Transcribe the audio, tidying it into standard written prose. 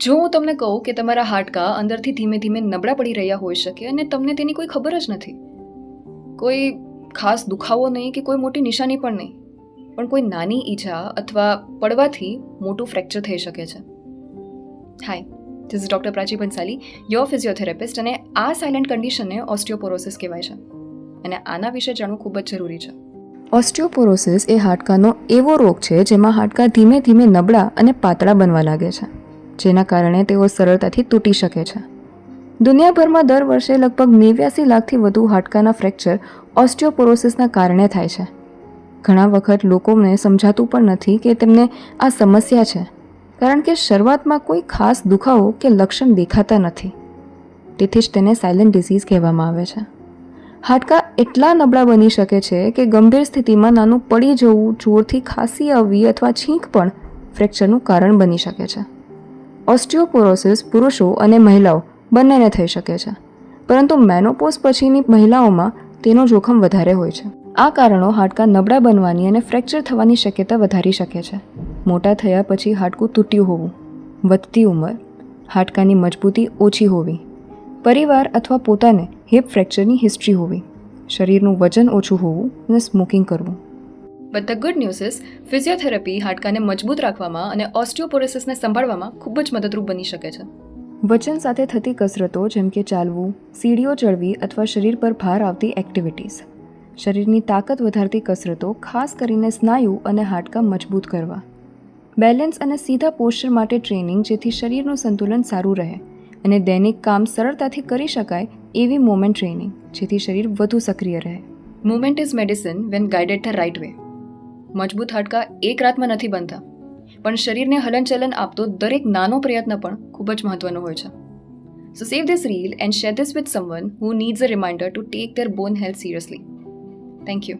જો હું તમને કહું કે તમારા હાડકાં અંદરથી ધીમે ધીમે નબળા પડી રહ્યા હોઈ શકે અને તમને તેની કોઈ ખબર જ નથી, કોઈ ખાસ દુખાવો નહીં કે કોઈ મોટી નિશાની પણ નહીં, પણ કોઈ નાની ઈજા અથવા પડવાથી મોટું ફ્રેક્ચર થઈ શકે છે. Hi, this is doctor Prachi Bansali, your physiotherapist, અને આ સાયલેન્ટ કન્ડિશનને ઓસ્ટિયોપોરોસિસ કહેવાય છે અને આના વિશે જાણવું ખૂબ જ જરૂરી છે. ઓસ્ટિયોપોરોસિસ એ હાડકાનો એવો રોગ છે જેમાં હાડકાં ધીમે ધીમે નબળા અને પાતળા બનવા લાગે છે, જેના કારણે તેઓ સરળતાથી તૂટી શકે છે. દુનિયાભરમાં દર વર્ષે લગભગ 89 લાખથી વધુ હાડકાના ફ્રેક્ચર ઓસ્ટિયોપોરોસિસના કારણે થાય છે. ઘણા વખત લોકોને સમજાતું પણ નથી કે તેમને આ સમસ્યા છે, કારણ કે શરૂઆતમાં કોઈ ખાસ દુખાવો કે લક્ષણ દેખાતા નથી. તેથી જ તેને સાયલેન્ટ ડિઝીઝ કહેવામાં આવે છે. હાડકાં એટલા નબળા બની શકે છે કે ગંભીર સ્થિતિમાં નાનું પડી જવું, જોરથી ખાંસી આવવી અથવા છીંક પણ ફ્રેક્ચરનું કારણ બની શકે છે. ઓસ્ટિયોપોરોસિસ પુરુષો અને મહિલાઓ બંનેને થઈ શકે છે, પરંતુ મેનોપોઝ પછીની મહિલાઓમાં તેનું જોખમ વધારે હોય છે. આ કારણો હાડકાં નબળા બનવાની અને ફ્રેક્ચર થવાની શક્યતા વધારી શકે છે. મોટા થયા પછી હાડકું તૂટ્યું હોવું, વધતી ઉંમર, હાડકાની મજબૂતી ઓછી હોવી, પરિવાર અથવા પોતાને હિપ ફ્રેક્ચરની હિસ્ટ્રી હોવી, શરીરનું વજન ઓછું હોવું અને સ્મોકિંગ કરવું. But the good news is physiotherapy હાડકાને મજબૂત રાખવામાં અને ઓસ્ટિયોપોરોસિસને સંભાળવામાં ખૂબ જ મદદરૂપ બની શકે છે. વજન સાથે થતી કસરતો જેમ કે ચાલવું, સીડીઓ ચડવી અથવા શરીર પર ભાર આવતી એક્ટિવિટીઝ, શરીરની તાકાત વધારતી કસરતો, ખાસ કરીને સ્નાયુ અને હાડકાં મજબૂત કરવા, બેલેન્સ અને સીધા પોસ્ચર માટે ટ્રેનિંગ જેથી શરીરનું સંતુલન સારું રહે, અને દૈનિક કામ સરળતાથી કરી શકાય એવી મોમેન્ટ ટ્રેનિંગ જેથી શરીર વધુ સક્રિય રહે. Movement is medicine when guided the right way. મજબૂત હાડકાં એક રાતમાં નથી બનતા, પણ શરીરને હલનચલન આપતો દરેક નાનો પ્રયત્ન પણ ખૂબ જ મહત્વનો હોય છે. So save this reel and share this with someone who needs a reminder to take their bone health seriously. Thank you.